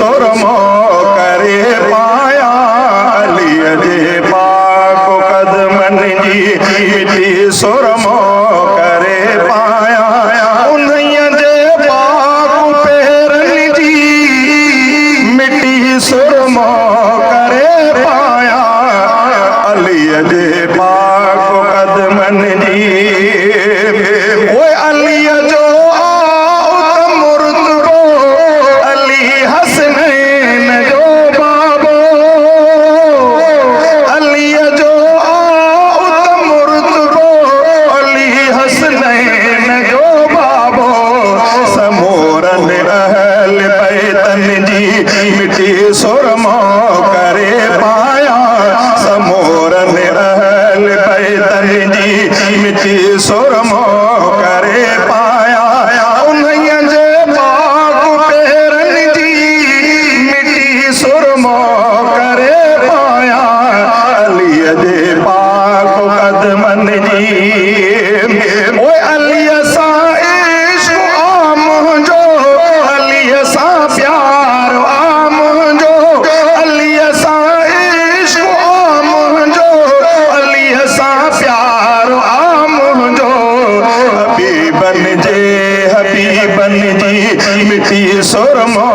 सुरमो करे पाया अलीअ जे पाक कदमन जी मिटी सुरमो करे पाया उन्हीअ जे पाक पेरन जी मिटी सुरमो करे पाया अलीअ जे पाक कदमन जी ओए अलीअ जो सुरमो करे पाया समोरन अहल बैतन जी मिटी सुरमो करे पाया उन्हीअ जे पाक पेरन जी मिटी सुरमो करे पाया अलीअ जे पाक कदमन जी ओए अलीअ सां इश्क आ मुंहिंजो अलीअ सां प्यार हबीबन जी मिटी सुरमो